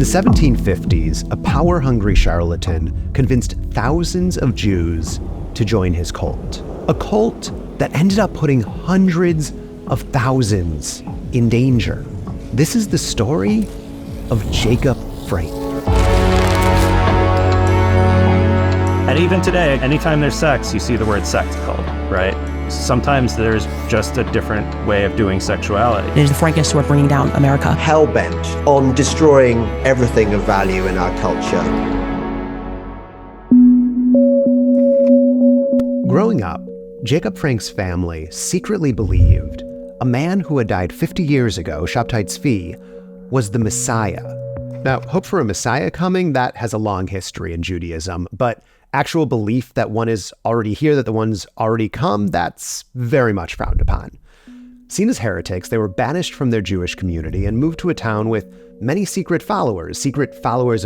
the 1750s, a power-hungry charlatan convinced thousands of Jews to join his cult. A cult that ended up putting hundreds of thousands in danger. This is the story of Jacob Frank. And even today, anytime there's sex, you see the word sex cult, right? Sometimes there's just a different way of doing sexuality. It is the Frankists who are bringing down America. Hell-bent on destroying everything of value in our culture. Growing up, Jacob Frank's family secretly believed a man who had died 50 years ago, Shabtai Tzvi, was the Messiah. Now, hope for a Messiah coming, that has a long history in Judaism, but actual belief that one is already here, that the one's already come, that's very much frowned upon. Seen as heretics, they were banished from their Jewish community and moved to a town with many secret followers of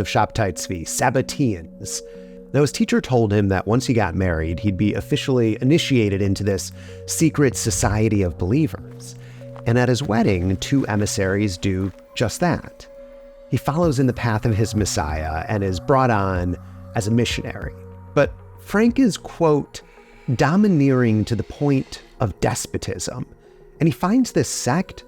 Shabtai Tzvi, Sabbateans. Now, his teacher told him that once he got married, he'd be officially initiated into this secret society of believers. And at his wedding, 2 emissaries do just that. He follows in the path of his Messiah and is brought on as a missionary. But Frank is, quote, domineering to the point of despotism, and he finds this sect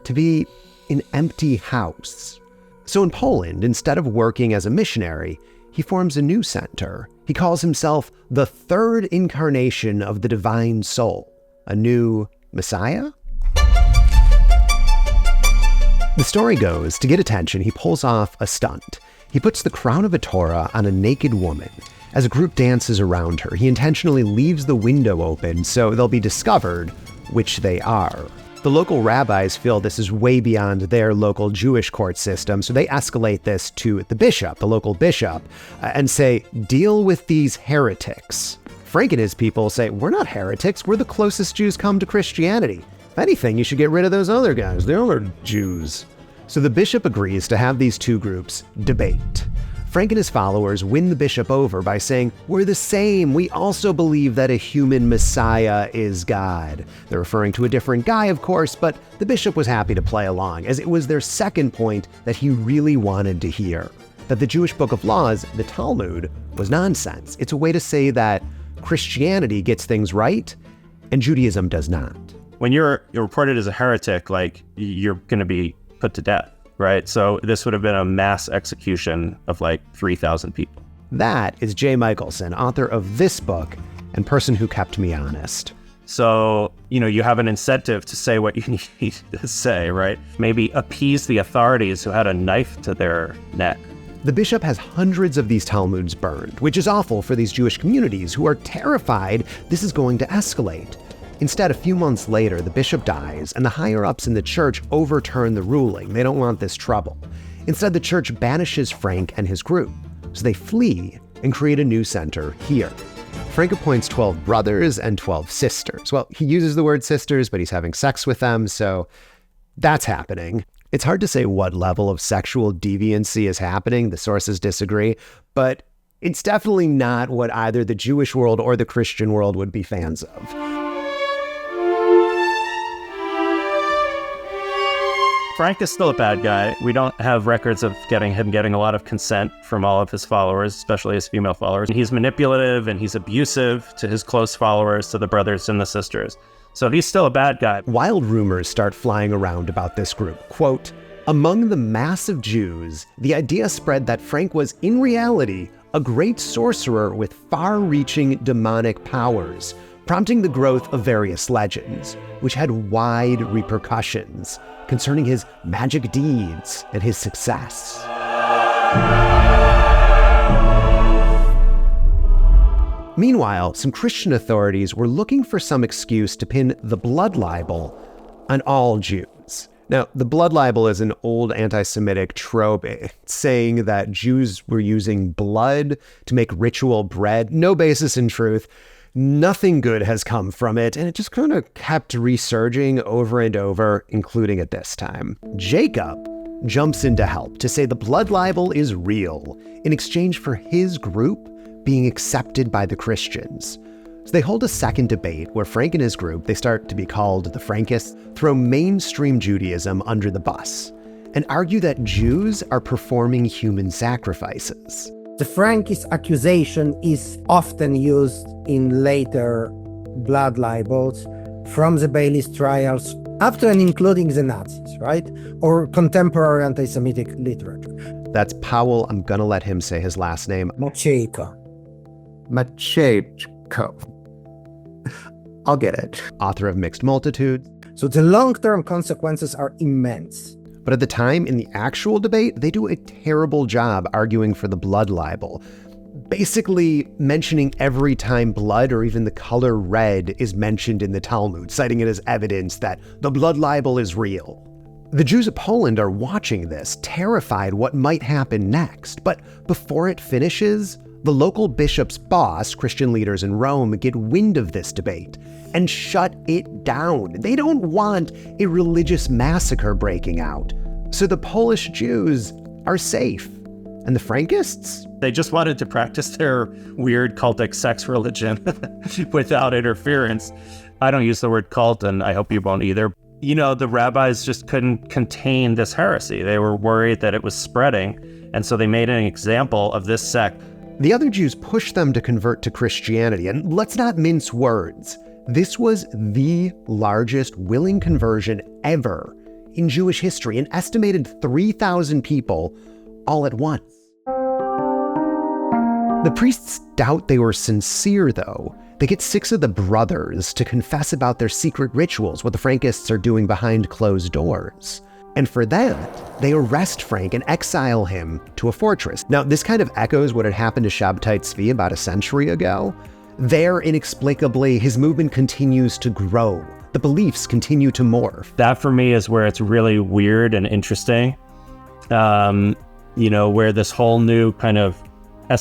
to be an empty house. So in Poland, instead of working as a missionary, he forms a new center. He calls himself the third incarnation of the divine soul, a new Messiah? The story goes, to get attention, he pulls off a stunt. He puts the crown of a Torah on a naked woman. As a group dances around her, he intentionally leaves the window open so they'll be discovered, which they are. The local rabbis feel this is way beyond their local Jewish court system, so they escalate this to the bishop, the local bishop, and say, deal with these heretics. Frank and his people say, we're not heretics, we're the closest Jews come to Christianity. If anything, you should get rid of those other guys, they all are Jews. So the bishop agrees to have these two groups debate. Frank and his followers win the bishop over by saying, we're the same, we also believe that a human Messiah is God. They're referring to a different guy, of course, but the bishop was happy to play along, as it was their second point that he really wanted to hear. That the Jewish book of laws, the Talmud, was nonsense. It's a way to say that Christianity gets things right, and Judaism does not. When you're reported as a heretic, like, you're going to be put to death. Right? So this would have been a mass execution of like 3,000 people. That is Jay Michelson, author of this book and person who kept me honest. So, you have an incentive to say what you need to say, right? Maybe appease the authorities who had a knife to their neck. The bishop has hundreds of these Talmuds burned, which is awful for these Jewish communities who are terrified this is going to escalate. Instead, a few months later, the bishop dies, and the higher-ups in the church overturn the ruling. They don't want this trouble. Instead, the church banishes Frank and his group, so they flee and create a new center here. Frank appoints 12 brothers and 12 sisters. Well, he uses the word sisters, but he's having sex with them, so that's happening. It's hard to say what level of sexual deviancy is happening. The sources disagree, but it's definitely not what either the Jewish world or the Christian world would be fans of. Frank is still a bad guy. We don't have records of him getting a lot of consent from all of his followers, especially his female followers. He's manipulative and he's abusive to his close followers, to the brothers and the sisters. So he's still a bad guy. Wild rumors start flying around about this group. Quote, among the mass of Jews, the idea spread that Frank was in reality a great sorcerer with far-reaching demonic powers, prompting the growth of various legends, which had wide repercussions concerning his magic deeds and his success. Meanwhile, some Christian authorities were looking for some excuse to pin the blood libel on all Jews. Now, the blood libel is an old anti-Semitic trope saying that Jews were using blood to make ritual bread. No basis in truth. Nothing good has come from it, and it just kind of kept resurging over and over, including at this time. Jacob jumps in to help to say the blood libel is real in exchange for his group being accepted by the Christians. So they hold a second debate where Frank and his group, they start to be called the Frankists, throw mainstream Judaism under the bus. and argue that Jews are performing human sacrifices. The Frankist accusation is often used in later blood libels from the Bailey's trials, up to and including the Nazis, right? Or contemporary anti-Semitic literature. That's Powell. I'm gonna let him say his last name. Maciejko. I'll get it. Author of Mixed Multitudes. So the long-term consequences are immense. But at the time, in the actual debate, they do a terrible job arguing for the blood libel, basically mentioning every time blood or even the color red is mentioned in the Talmud, citing it as evidence that the blood libel is real. The Jews of Poland are watching this, terrified what might happen next. But before it finishes, the local bishop's boss, Christian leaders in Rome, get wind of this debate and shut it down. They don't want a religious massacre breaking out. So the Polish Jews are safe. And the Frankists? They just wanted to practice their weird cultic sex religion without interference. I don't use the word cult, and I hope you won't either. You know, the rabbis just couldn't contain this heresy. They were worried that it was spreading, and so they made an example of this sect. The other Jews pushed them to convert to Christianity, and let's not mince words. This was the largest willing conversion ever in Jewish history, an estimated 3,000 people all at once. The priests doubt they were sincere, though. They get 6 of the brothers to confess about their secret rituals, what the Frankists are doing behind closed doors. And for that, they arrest Frank and exile him to a fortress. Now, this kind of echoes what had happened to Shabtai Tzvi about a century ago. There, inexplicably, his movement continues to grow. The beliefs continue to morph. That, for me, is where it's really weird and interesting. Where this whole new kind of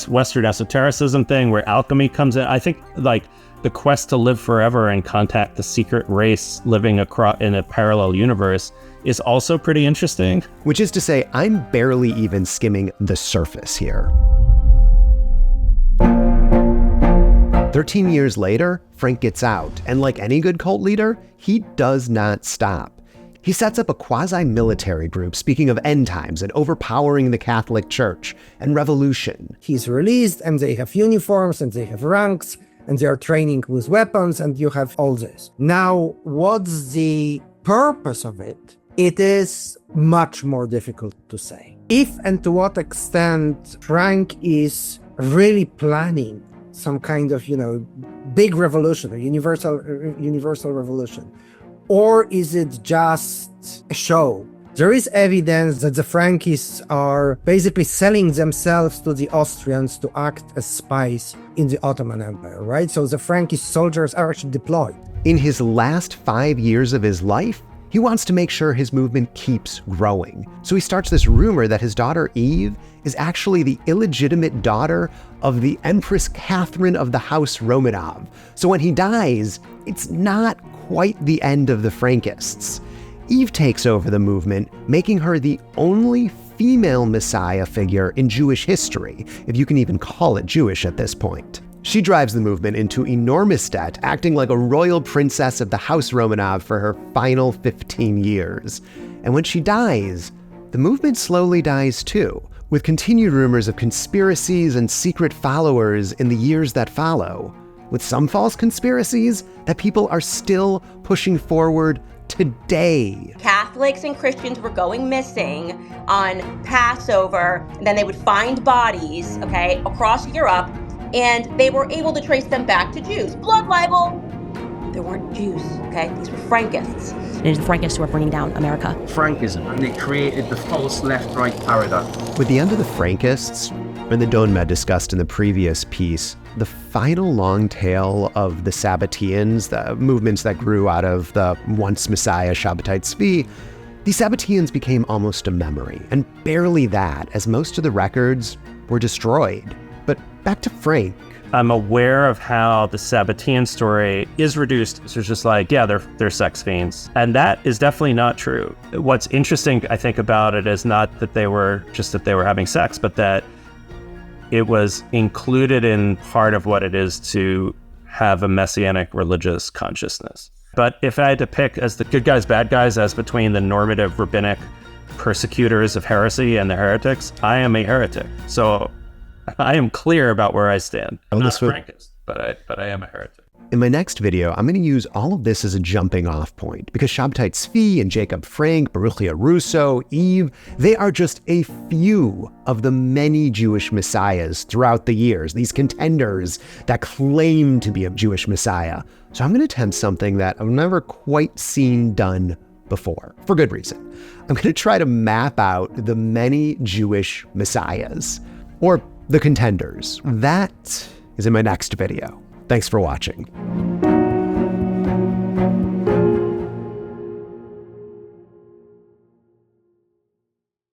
Western esotericism thing, where alchemy comes in. I think, like, the quest to live forever and contact the secret race living in a parallel universe is also pretty interesting. Which is to say, I'm barely even skimming the surface here. 13 years later, Frank gets out, and like any good cult leader, he does not stop. He sets up a quasi-military group speaking of end times and overpowering the Catholic Church and revolution. He's released, and they have uniforms, and they have ranks, and they are training with weapons, and you have all this. Now, what's the purpose of it? It is much more difficult to say. If and to what extent Frank is really planning some kind of, big revolution, a universal revolution, or is it just a show? There is evidence that the Frankists are basically selling themselves to the Austrians to act as spies in the Ottoman Empire, right? So the Frankist soldiers are actually deployed. In his last 5 years of his life, he wants to make sure his movement keeps growing. So he starts this rumor that his daughter Eve is actually the illegitimate daughter of the Empress Catherine of the House Romanov. So when he dies, it's not quite the end of the Frankists. Eve takes over the movement, making her the only female messiah figure in Jewish history, if you can even call it Jewish at this point. She drives the movement into enormous debt, acting like a royal princess of the House Romanov for her final 15 years. And when she dies, the movement slowly dies too, with continued rumors of conspiracies and secret followers in the years that follow, with some false conspiracies that people are still pushing forward today. Catholics and Christians were going missing on Passover, and then they would find bodies, across Europe, and they were able to trace them back to Jews. Blood libel, they weren't Jews, These were Frankists. It is the Frankists who are bringing down America. Frankism, and they created the false left-right paradigm. With the end of the Frankists, and the Donmed discussed in the previous piece, the final long tail of the Sabbateans, the movements that grew out of the once Messiah Shabtai Tzvi, these Sabbateans became almost a memory, and barely that, as most of the records were destroyed. But back to Frank. I'm aware of how the Sabbatean story is reduced. So it's just like, they're sex fiends. And that is definitely not true. What's interesting, I think, about it is not that they were having sex, but that it was included in part of what it is to have a messianic religious consciousness. But if I had to pick as the good guys, bad guys, as between the normative rabbinic persecutors of heresy and the heretics, I am a heretic. So I am clear about where I stand. I'm not a Frankist, but I am a heretic. In my next video, I'm going to use all of this as a jumping off point because Shabtai Tzvi and Jacob Frank, Baruchia Russo, Eve, they are just a few of the many Jewish messiahs throughout the years, these contenders that claim to be a Jewish messiah. So I'm going to attempt something that I've never quite seen done before, for good reason. I'm going to try to map out the many Jewish messiahs, or the contenders. That is in my next video. Thanks for watching.